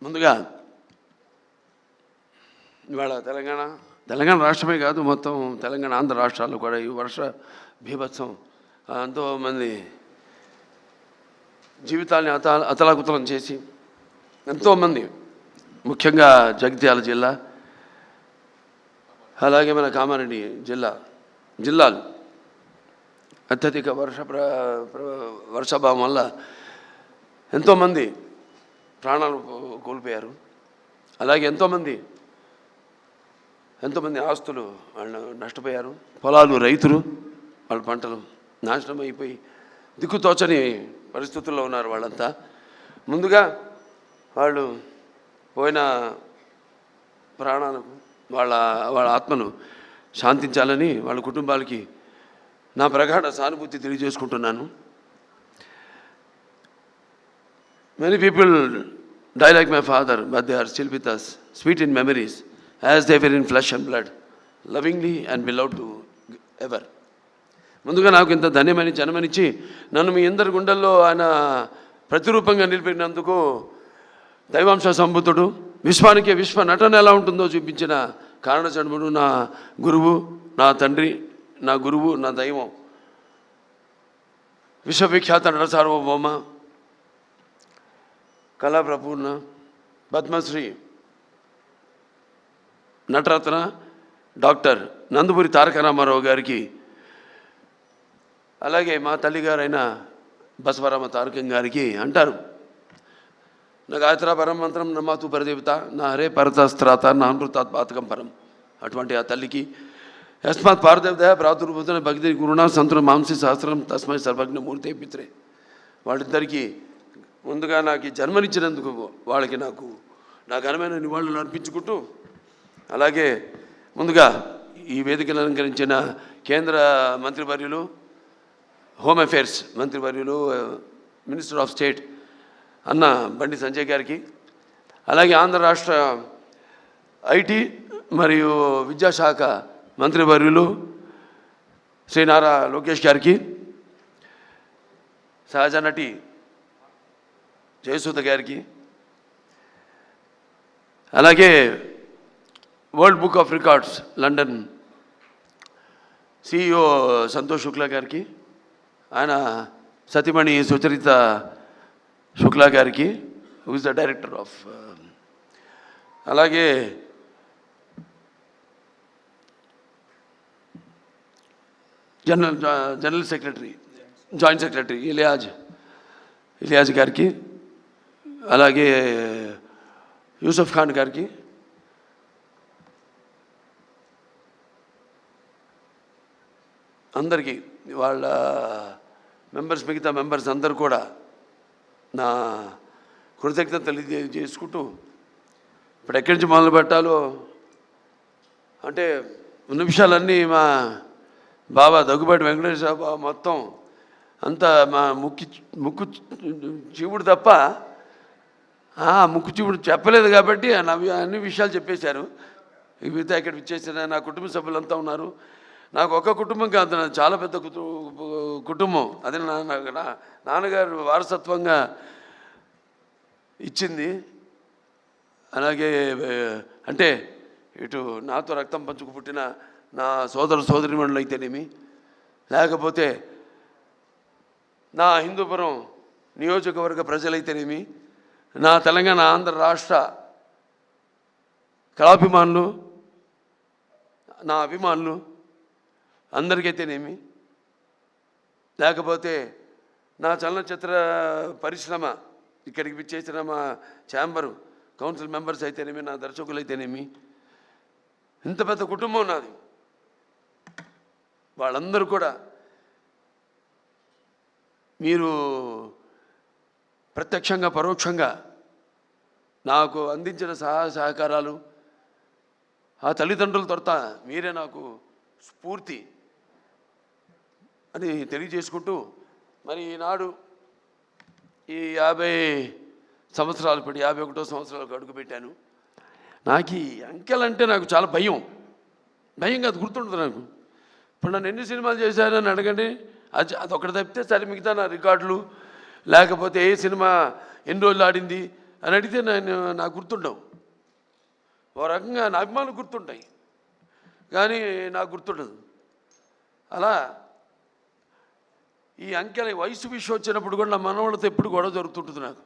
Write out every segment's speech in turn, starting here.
ముందుగా ఇవాళ తెలంగాణ రాష్ట్రమే కాదు, మొత్తం తెలంగాణ ఆంధ్ర రాష్ట్రాల్లో కూడా ఈ వర్ష బీభత్సం ఎంతోమంది జీవితాన్ని అతలాకుతలం చేసి ఎంతోమంది, ముఖ్యంగా జగిత్యాల జిల్లా, అలాగే మన కామారెడ్డి జిల్లాలు అత్యధిక వర్షాభావం వల్ల ఎంతోమంది ప్రాణాలు కోల్పోయారు. అలాగే ఎంతోమంది ఆస్తులు వాళ్ళు నష్టపోయారు. పొలాలు, రైతులు వాళ్ళ పంటలు నాశనం అయిపోయి దిక్కుతోచని పరిస్థితుల్లో ఉన్నారు వాళ్ళంతా. ముందుగా వాళ్ళు పోయిన ప్రాణాలకు వాళ్ళ ఆత్మను శాంతించాలని వాళ్ళ కుటుంబాలకి నా ప్రగాఢ సానుభూతి తెలియజేసుకుంటున్నాను. Many people die like my father, but they are still with us, sweet in memories, as they were in flesh and blood, lovingly and beloved to ever. ముందుగా నాకు ఇంత ధన్యమని జన్మనిచ్చి నన్ను మీ అందరి గుండెల్లో ఆయన ప్రతిరూపంగా నిలిపినందుకు దైవాంశ సంభూతుడు, విశ్వానికి విశ్వ నటన ఎలా ఉంటుందో చూపించిన కారణజన్ముడు, నా గురువు, నా తండ్రి, నా గురువు, నా దైవం, విశ్వవిఖ్యాత నట సార్వభౌమ, కళాప్రపూర్ణ, పద్మశ్రీ, నటరత్న డాక్టర్ నందమూరి తారక రామారావు గారికి, అలాగే మా తల్లిగారైన బసవరామ తారకం గారికి అంటారు, నా గాయత్ర పరం మంత్రం నమాతు పరదేవత నా హరే పరతస్త్రాత నా అమృతాత్పాతకం పరం. అటువంటి ఆ తల్లికి యస్మాత్ పారదేవత ప్రాతుర్భూతన భక్తి గురుణ సంతుల మాంసి సహస్రం తస్మై సర్వజ్ఞ మూర్తే పిత్రే. వాళ్ళిద్దరికీ ముందుగా నాకు జన్మనిచ్చినందుకు వాళ్ళకి నా ఘనమైన నివాళులు అర్పించుకుంటూ, అలాగే ముందుగా ఈ వేదికను అలంకరించిన కేంద్ర మంత్రివర్యులు, హోమ్ అఫేర్స్ మంత్రివర్యులు, మినిస్టర్ ఆఫ్ స్టేట్ అన్న బండి సంజయ్ గారికి, అలాగే ఆంధ్ర రాష్ట్ర ఐటీ మరియు విద్యాశాఖ మంత్రివర్యులు శ్రీ నారా లోకేష్ గారికి, సహజ నటి జయసుధ గారికి, అలాగే World Book of Records London CEO Santosh Shukla గారికి, ఆయన సతీమణి సుచరిత శుక్లా గారికి, who is the director of, అలాగే general secretary, joint secretary Iliyaz గారికి, అలాగే యూసఫ్ ఖాన్ గారికి, అందరికీ వాళ్ళ మిగతా మెంబర్స్ అందరూ కూడా నా కృతజ్ఞత తెలియజేసుకుంటూ, ఇప్పుడు ఎక్కడి నుంచి మొదలు పెట్టాలో అంటే ఉన్న విషయాలన్నీ మా బాబా దగ్గుబాటి వెంకటేశ్వర బాబా మొత్తం అంతా మా ముక్కు చీవుడు తప్ప ముక్కు చీవుడు చెప్పలేదు కాబట్టి అన్ని విషయాలు చెప్పేశారు. మిగతా ఇక్కడ ఇచ్చేసిన నా కుటుంబ సభ్యులంతా ఉన్నారు. నాకు ఒక కుటుంబం కాదు, నాకు చాలా పెద్ద కుటుంబం. అదే నాన్నగారు వారసత్వంగా ఇచ్చింది. అలాగే అంటే ఇటు నాతో రక్తం పంచుకు పుట్టిన నా సోదరిమణులు అయితేనేమి, లేకపోతే నా హిందూపురం నియోజకవర్గ ప్రజలైతేనేమి, నా తెలంగాణ ఆంధ్ర రాష్ట్ర కళాభిమానులు, నా అభిమానులు అందరికైతేనేమి, లేకపోతే నా చలనచిత్ర పరిశ్రమ ఇక్కడికి విచ్చేసిన మా ఛాంబరు కౌన్సిల్ మెంబర్స్ అయితేనేమి, నా దర్శకులు అయితేనేమి, ఇంత పెద్ద కుటుంబం నాది. వాళ్ళందరూ కూడా మీరు ప్రత్యక్షంగా పరోక్షంగా నాకు అందించిన సహకారాలు, ఆ తల్లిదండ్రుల తొడత మీరే నాకు స్ఫూర్తి అని తెలియజేసుకుంటూ, మరి ఈనాడు ఈ 50 సంవత్సరాలు, ఇప్పుడు 51వ సంవత్సరాలకు అడుగుపెట్టాను. నాకు ఈ అంకెలంటే నాకు చాలా భయం కాదు, గుర్తుండదు నాకు. ఇప్పుడు నన్ను ఎన్ని సినిమాలు చేశారని అడగండి, అదొకటి తప్పితే సరే మిగతా నా రికార్డులు, లేకపోతే ఏ సినిమా ఎన్ని రోజులు ఆడింది, అని అడిగితే నాకు గుర్తుండవు. ఓ రకంగా నా అభిమానులు గుర్తుంటాయి కానీ నాకు గుర్తుండదు. అలా ఈ అంకెల వయసు విషయం వచ్చినప్పుడు కూడా నా మనవాళ్ళతో ఎప్పుడు గొడవ జరుగుతుంటుంది. నాకు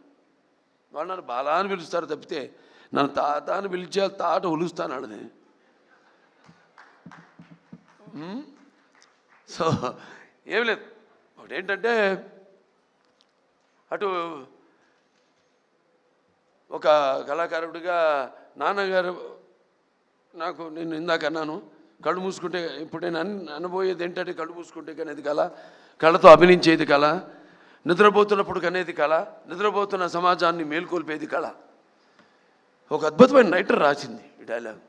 వాళ్ళు నన్ను బాలా అని పిలుస్తారు తప్పితే నన్ను తాత అని పిలిచే తాట ఒలుస్తాను వాళ్ళని. సో ఏమి లేదు. ఒకటేంటంటే అటు ఒక కళాకారుడిగా నాన్నగారు నాకు నేను ఇందాక అన్నాను, కళ్ళు మూసుకుంటే ఇప్పుడు నేను అనబోయేది ఏంటంటే కళ్ళు మూసుకుంటే కనేది కళ, కళతో అభినయించేది కళ, నిద్రపోతున్నప్పుడు కనేది కళ, నిద్రపోతున్న సమాజాన్ని మేల్కొల్పేది కళ. ఒక అద్భుతమైన రైటర్ రాసింది ఈ డైలాగ్,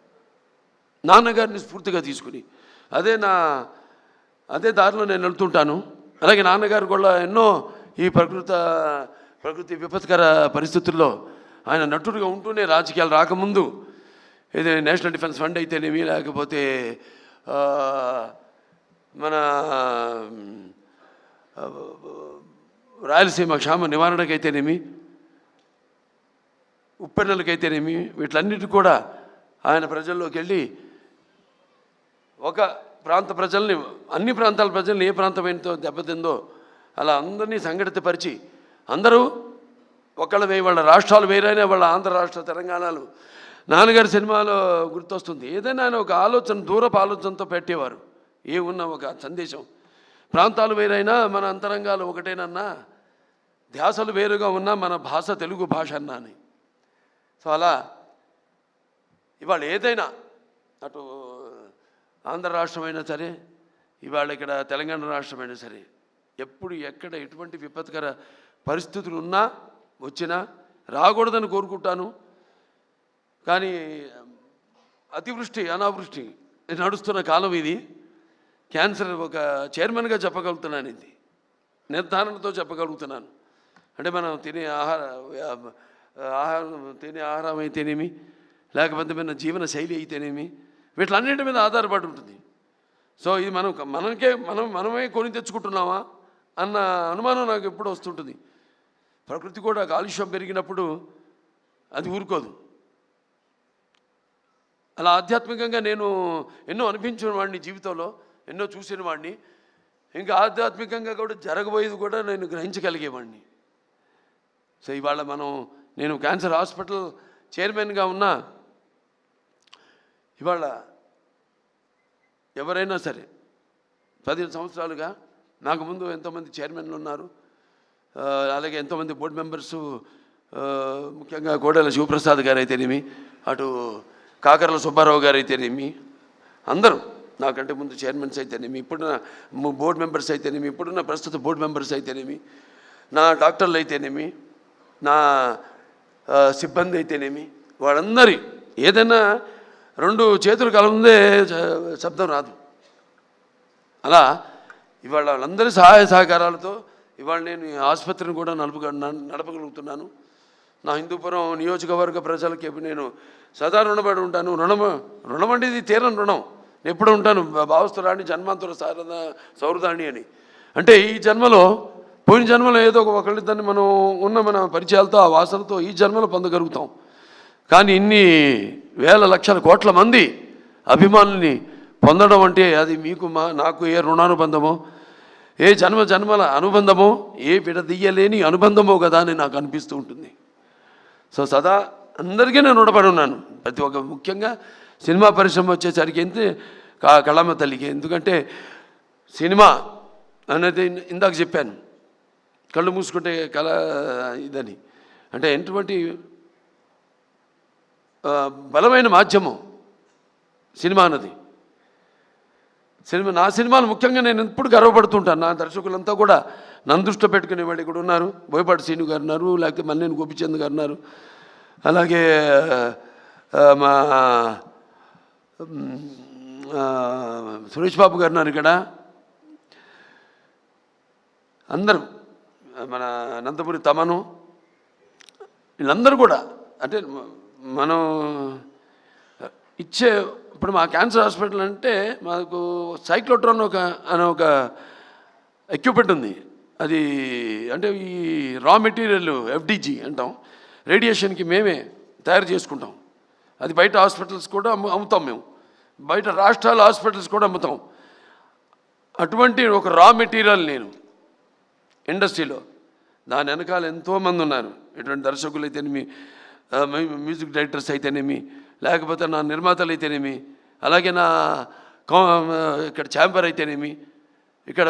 నాన్నగారిని స్ఫూర్తిగా తీసుకుని. అదే దారిలో నేను వెళ్తుంటాను. అలాగే నాన్నగారు కూడా ఎన్నో ఈ ప్రకృతి విపత్కర పరిస్థితుల్లో ఆయన నటుడిగా ఉంటూనే రాజకీయాలు రాకముందు ఇది నేషనల్ డిఫెన్స్ ఫండ్ అయితేనేమి, లేకపోతే మన రాయలసీమ క్షామ నివారణకైతేనేమి, ఉప్పెన్నెలకైతేనేమి, వీటిలన్నిటి కూడా ఆయన ప్రజల్లోకి వెళ్ళి ఒక ప్రాంత ప్రజల్ని, అన్ని ప్రాంతాల ప్రజల్ని ఏ ప్రాంతమైనతో దెబ్బతిందో అలా అందరినీ సంఘటితపరిచి అందరూ ఒకళ్ళ వాళ్ళ రాష్ట్రాలు వేరైనా వాళ్ళ ఆంధ్ర రాష్ట్ర తెలంగాణలు నాన్నగారి సినిమాలో గుర్తొస్తుంది. ఏదైనా ఆయన ఒక ఆలోచన, దూరపు ఆలోచనతో పెట్టేవారు. ఏమున్న ఒక సందేశం, ప్రాంతాలు వేరైనా మన అంతరంగాలు ఒకటేనన్నా, ధ్యాసలు వేరుగా ఉన్నా మన భాష తెలుగు భాష అన్నా అని. సో అలా ఇవాళ ఏదైనా అటు ఆంధ్ర రాష్ట్రమైనా సరే, ఇవాళ ఇక్కడ తెలంగాణ రాష్ట్రమైనా సరే, ఎప్పుడు ఎక్కడ ఎటువంటి విపత్కర పరిస్థితులు ఉన్నా వచ్చినా రాకూడదని కోరుకుంటాను. కానీ అతివృష్టి అనావృష్టి నడుస్తున్న కాలం ఇది. క్యాన్సర్ ఒక చైర్మన్గా చెప్పగలుగుతున్నాను, ఇది నిర్ధారణతో చెప్పగలుగుతున్నాను. అంటే మనం తినే ఆహారం అయితేనేమి, లేకపోతే మన జీవన శైలి అయితేనేమి, వీటిలన్నింటి మీద ఆధారపడి ఉంటుంది. సో ఇది మనమే కొని తెచ్చుకుంటున్నామా అన్న అనుమానం నాకు ఎప్పుడు వస్తుంటుంది. ప్రకృతి కూడా కాలుష్యం పెరిగినప్పుడు అది ఊరుకోదు. అలా ఆధ్యాత్మికంగా నేను ఎన్నో అనిపించిన వాడిని జీవితంలో, ఎన్నో చూసిన వాడిని. ఇంకా ఆధ్యాత్మికంగా కూడా జరగబోయేది కూడా నేను గ్రహించగలిగేవాడిని. సో ఇవాళ నేను క్యాన్సర్ హాస్పిటల్ చైర్మన్గా ఉన్నా, ఇవాళ ఎవరైనా సరే 15 సంవత్సరాలుగా నాకు ముందు ఎంతోమంది చైర్మన్లు ఉన్నారు, అలాగే ఎంతోమంది బోర్డు మెంబర్సు, ముఖ్యంగా కోడెల శివప్రసాద్ గారు అయితేనేమి, అటు కాకర్ల సుబ్బారావు గారు అయితేనేమి, అందరూ నాకంటే ముందు చైర్మన్స్ అయితేనేమి, ఇప్పుడున్న బోర్డు మెంబర్స్ అయితేనేమి, ఇప్పుడున్న ప్రస్తుత బోర్డు మెంబర్స్ అయితేనేమి, నా డాక్టర్లు అయితేనేమి, నా సిబ్బంది అయితేనేమి, వాళ్ళందరి ఏదైనా 2 చేతులు కలముందే శబ్దం రాదు. అలా ఇవాళ వాళ్ళందరి సహాయ సహకారాలతో ఇవాళ నేను ఈ ఆసుపత్రిని కూడా నడపగలుగుతున్నాను. నా హిందూపురం నియోజకవర్గ ప్రజలకి నేను సదా రుణపడి ఉంటాను. రుణం అంటే ఇది తీరని రుణం. ఎప్పుడు ఉంటాను భావస్తురాణి జన్మాంతర సౌరదాణి అని. అంటే ఈ జన్మలో, పోయిన జన్మలో ఏదో ఒకళ్ళిద్దరిని మన పరిచయాలతో, ఆ వాసనతో ఈ జన్మలో పొందగలుగుతాం. కానీ ఇన్ని వేల లక్షల కోట్ల మంది అభిమానుల్ని పొందడం అంటే అది మీకు నాకు ఏ రుణానుబంధమో, ఏ జన్మల అనుబంధమో, ఏ విడదీయలేని అనుబంధమో కదా అని నాకు అనిపిస్తూ ఉంటుంది. సో సదా అందరికీ నేను రుణపడి ఉన్నాను. ప్రతి ఒక్క, ముఖ్యంగా సినిమా పరిశ్రమ వచ్చేసరికి కళమ్మ తల్లికి. ఎందుకంటే సినిమా అనేది ఇందాక చెప్పాను, కళ్ళు మూసుకుంటే కళ ఇదని. అంటే ఎటువంటి బలమైన మాధ్యమం సినిమా అన్నది. నా సినిమాలు ముఖ్యంగా నేను ఎప్పుడు గర్వపడుతుంటాను. నా దర్శకులంతా కూడా నన్ను దృష్టిలో పెట్టుకునే వాళ్ళు ఇక్కడ ఉన్నారు. బోయపాటి శ్రీను గారు ఉన్నారు, లేకపోతే మల్లేని గోపిచంద్ గారు ఉన్నారు, అలాగే మా సురేష్ బాబు గారు ఉన్నారు ఇక్కడ. అందరూ, మన నందమూరి తమను, వీళ్ళందరూ కూడా అంటే మనం ఇచ్చే, ఇప్పుడు మా క్యాన్సర్ హాస్పిటల్ అంటే మాకు సైక్లోట్రాన్ అనే ఒక ఎక్విప్మెంట్ ఉంది. అది అంటే ఈ రా మెటీరియల్ FDG అంటాం. రేడియేషన్కి మేమే తయారు చేసుకుంటాం. అది బయట హాస్పిటల్స్ కూడా అమ్ముతాం మేము, బయట రాష్ట్రాల హాస్పిటల్స్ కూడా అమ్ముతాం. అటువంటి ఒక రా మెటీరియల్ నేను ఇండస్ట్రీలో. దాని వెనకాల ఎంతోమంది ఉన్నారు. ఇటువంటి దర్శకులు అయితేనేమి, మ్యూజిక్ డైరెక్టర్స్ అయితేనేమి, లేకపోతే నా నిర్మాతలు అయితేనేమి, అలాగే నా ఇక్కడ ఛాంబర్ అయితేనేమి, ఇక్కడ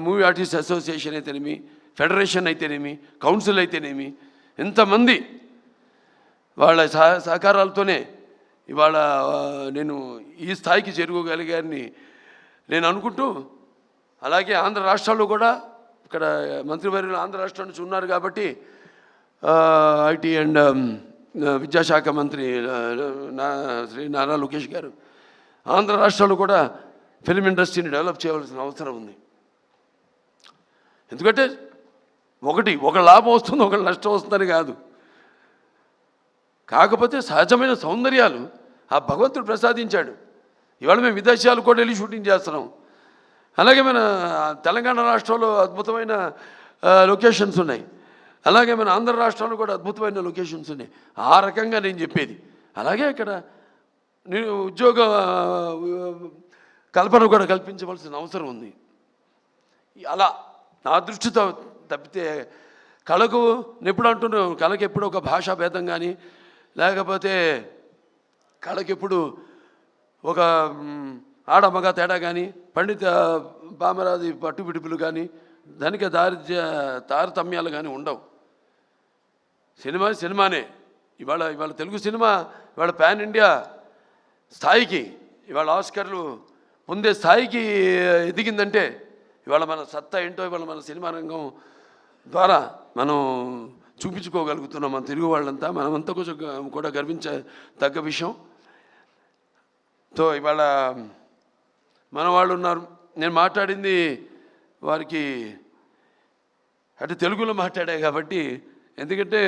మూవీ ఆర్టిస్ట్ అసోసియేషన్ అయితేనేమి, ఫెడరేషన్ అయితేనేమి, కౌన్సిల్ అయితేనేమి, ఎంతమంది వాళ్ళ సహకారాలతోనే ఇవాళ నేను ఈ స్థాయికి చేరుకోగలిగానని నేను అనుకుంటూ, అలాగే ఆంధ్ర రాష్ట్రాల్లో కూడా ఇక్కడ మంత్రివర్యులు ఆంధ్ర రాష్ట్రం నుంచి ఉన్నారు కాబట్టి ఐటీ అండ్ విద్యాశాఖ మంత్రి శ్రీ నారా లోకేష్ గారు ఆంధ్ర రాష్ట్రాల్లో కూడా ఫిల్మ్ ఇండస్ట్రీని డెవలప్ చేయవలసిన అవసరం ఉంది. ఎందుకంటే ఒక లాభం వస్తుంది, ఒక నష్టం వస్తుందని కాదు. కాకపోతే సహజమైన సౌందర్యాలు ఆ భగవంతుడు ప్రసాదించాడు. ఇవాళ మేము విదేశాలు కూడా వెళ్ళి షూటింగ్ చేస్తున్నాం. అలాగే మన తెలంగాణ రాష్ట్రంలో అద్భుతమైన లొకేషన్స్ ఉన్నాయి, అలాగే మన ఆంధ్ర రాష్ట్రంలో కూడా అద్భుతమైన లొకేషన్స్ ఉన్నాయి. ఆ రకంగా నేను చెప్పేది. అలాగే ఇక్కడ నేను ఉద్యోగ కల్పన కూడా కల్పించవలసిన అవసరం ఉంది. అలా నా దృష్టితో తప్పితే కళకు ఎప్పుడు అంటున్నాను, కళకి ఎప్పుడు ఒక భాషా భేదం కానీ, లేకపోతే కళకెప్పుడు ఒక ఆడమగ తేడా కానీ, పండిత పామరాది పట్టుబిడుపులు కానీ, ధనిక తారతమ్యాలు కానీ ఉండవు. సినిమానే. ఇవాళ తెలుగు సినిమా ఇవాళ పాన్ ఇండియా స్థాయికి, ఇవాళ ఆస్కర్లు పొందే స్థాయికి ఎదిగిందంటే ఇవాళ మన సత్తా ఏంటో ఇవాళ మన సినిమా రంగం ద్వారా మనం చూపించుకోగలుగుతున్నాం. మన తెలుగు వాళ్ళంతా మనమంతా కొంచెం కూడా గర్వించదగ్గ విషయం. తో ఇవాళ మన వాళ్ళు ఉన్నారు. నేను మాట్లాడింది వారికి అంటే తెలుగులో మాట్లాడా కాబట్టి, ఎందుకంటే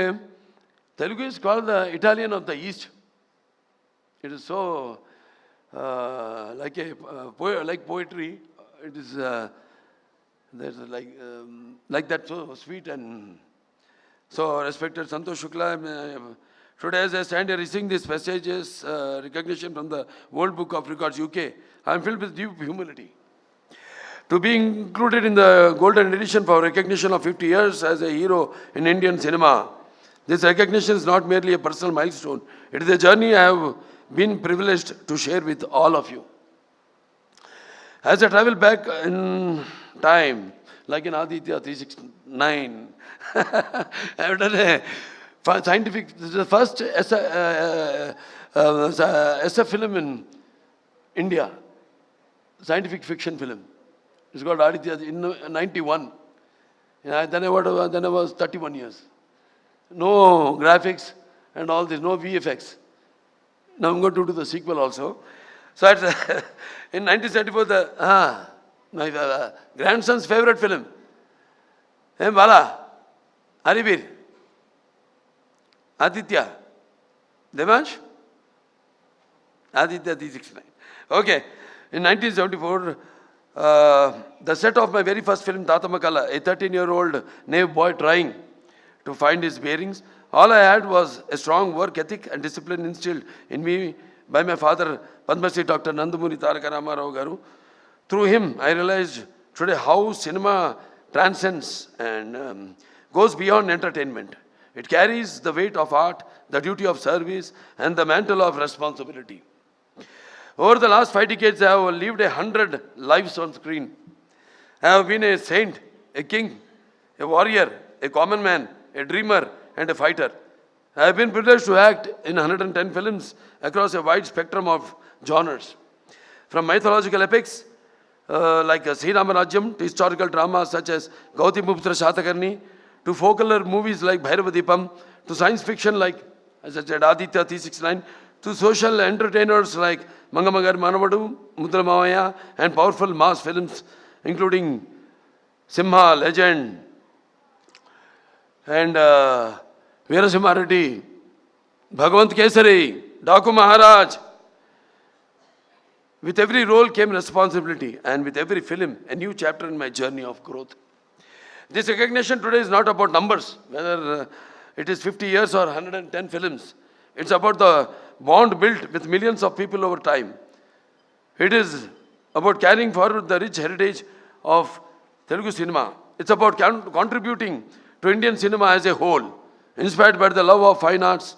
Telugu is called the Italian of the east. It is so like poetry. It is there's like that, so sweet. And so respected Santosh Shukla, today as I stand here receiving this prestigious recognition from the World Book of Records UK, I am filled with deep humility to be included in the golden edition for recognition of 50 years as a hero in Indian cinema. This recognition is not merely a personal milestone, it is a journey I have been privileged to share with all of you. As I travel back in time, like in Aditya 369, I have done a scientific, this is the first SF film in India, scientific fiction film. It's called Aditya in 91. Then I was 31 years. No graphics and all this, no VFX. Now I'm going to do the sequel also. So in 1974, my grandson's favorite film, Bala, Haribir, Aditya, Devansh, Aditya 369. Okay, in 1974, the set of my very first film, Tata Makala, a 13-year-old naive boy trying to find his bearings. All I had was a strong work ethic and discipline instilled in me by my father, Padma Shri Dr. Nandamuni Taraka Ramarao Garu. Through him, I realized today how cinema transcends and goes beyond entertainment. It carries the weight of art, the duty of service, and the mantle of responsibility. Over the last 5 decades, I have lived 100 lives on screen. I have been a saint, a king, a warrior, a common man, a dreamer, and a fighter. I have been privileged to act in 110 films across a wide spectrum of genres. From mythological epics like Sri Ramarajyam to historical dramas such as Gautimuputra Shatakarni, to folklore movies like Bhairavadipam, to science fiction like, as I said, Aditya 369, to social entertainers like Mangamagar Manavadu, Mudra Mavaya, and powerful mass films including Simha, Legend, and Veerasimha Reddy, Bhagwant Kesari, Daku Maharaj. With every role came responsibility, and with every film, a new chapter in my journey of growth. This recognition today is not about numbers, whether it is 50 years or 110 films. It's about the bond built with millions of people over time. It is about carrying forward the rich heritage of Telugu cinema. It's about contributing to Indian cinema as a whole, inspired by the love of fine arts,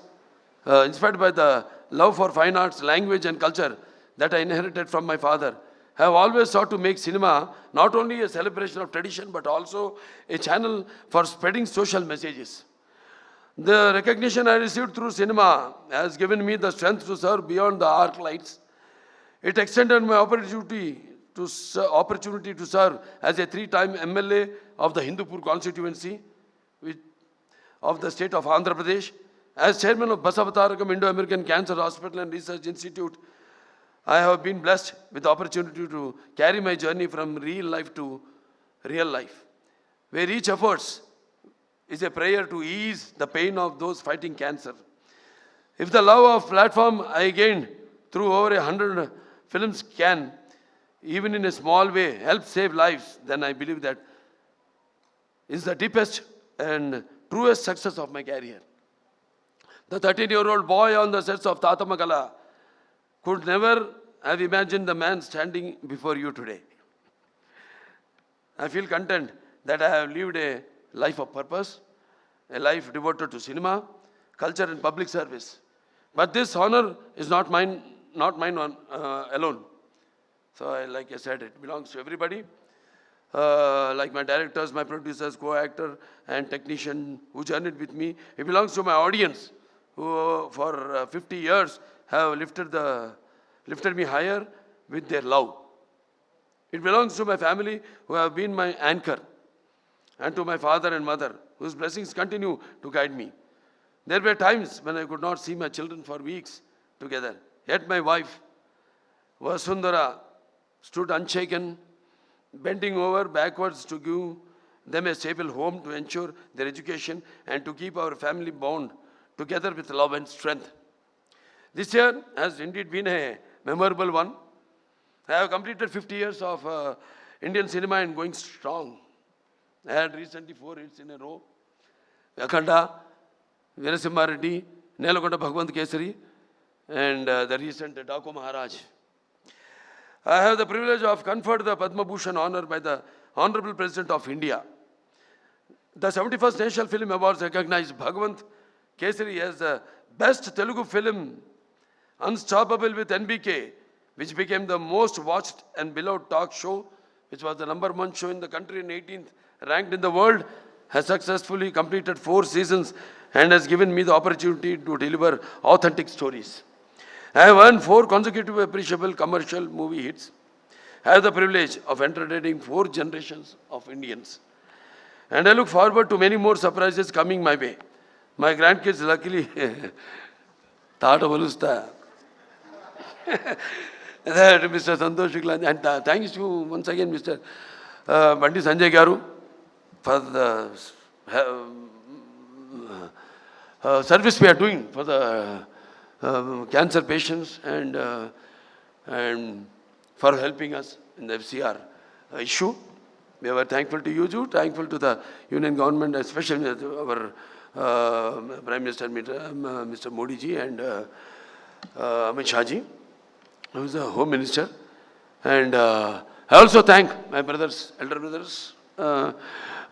inspired by the love for fine arts, language and culture that I inherited from my father. I have always sought to make cinema not only a celebration of tradition but also a channel for spreading social messages. The recognition I received through cinema has given me the strength to serve beyond the arc lights. It extended my opportunity to serve as a 3-time MLA of the Hindupur constituency of the state of Andhra Pradesh. As chairman of Basavatarakam Indo-American Cancer Hospital and Research Institute, I have been blessed with the opportunity to carry my journey from real life to real life, where each effort is a prayer to ease the pain of those fighting cancer. If the love of platform I gained through over 100 films can, even in a small way, help save lives, then I believe that is the deepest and truest success of my career. The 13-year-old boy on the sets of Tata Magala could never have imagined the man standing before you today. I feel content that I have lived a life of purpose, a life devoted to cinema, culture and public service. But this honor is not mine alone. So like I said, it belongs to everybody. Like my directors, my producers, co-actor and technician who journeyed with me. It belongs to my audience who for 50 years have lifted me higher with their love. It belongs to my family who have been my anchor, and to my father and mother whose blessings continue to guide me. There were times when I could not see my children for weeks together. Yet my wife, Vasundhara, stood unshaken, bending over backwards to give them a stable home, to ensure their education and to keep our family bound together with love and strength. This year has indeed been a memorable one. I have completed 50 years of Indian cinema and going strong. I had recently 4 hits in a row. Akhanda, Veerasimha Reddy, Nelagonda Bhagwant Kesari, and the recent Daku Maharaj. I have the privilege of conferred the Padma Bhushan honor by the Honorable President of India. The 71st National Film Awards recognized Bhagwant Kesari as the best Telugu film, Unstoppable with NBK, which became the most watched and beloved talk show, which was the #1 show in the country and 18th ranked in the world, has successfully completed 4 seasons and has given me the opportunity to deliver authentic stories. I have earned 4 consecutive appreciable commercial movie hits. I have the privilege of entertaining 4 generations of Indians. And I look forward to many more surprises coming my way. My grandkids luckily thought of Alusta. That Mr. Santosh Shukla, and thanks to once again Mr. Bandi Sanjay Garu for the service we are doing for the cancer patients and for helping us in the FCR issue. We were thankful to you too, thankful to the Union government, especially our Prime Minister Mr. Modi ji and Amit Shah ji, who is the Home Minister. And I also thank my brothers, elder brothers, Mr.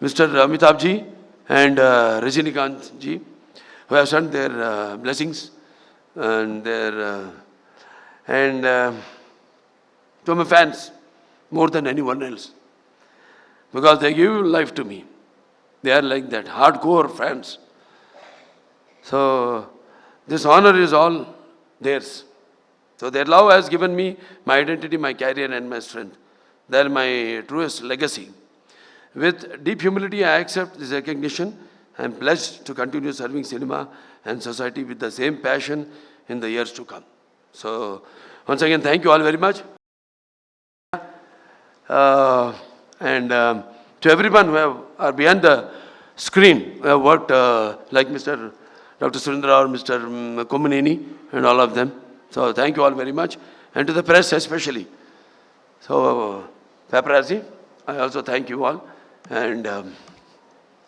Amitabh ji and Rajinikanth ji, who have sent their blessings and their to my fans more than anyone else, because they give life to me. They are like that, hardcore fans. So this honor is all theirs. So their love has given me my identity, my career and my strength. They are my truest legacy. With deep humility, I accept this recognition. I am pledged to continue serving cinema and society with the same passion in the years to come. So once again, thank you all very much. To everyone who are behind the screen, who have worked like Mr. Dr. Surendra or Mr. Komuneni and all of them. So thank you all very much. And to the press especially. So paparazzi, I also thank you all. And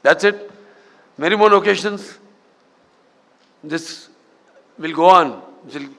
that's it. Many more occasions this will go on, will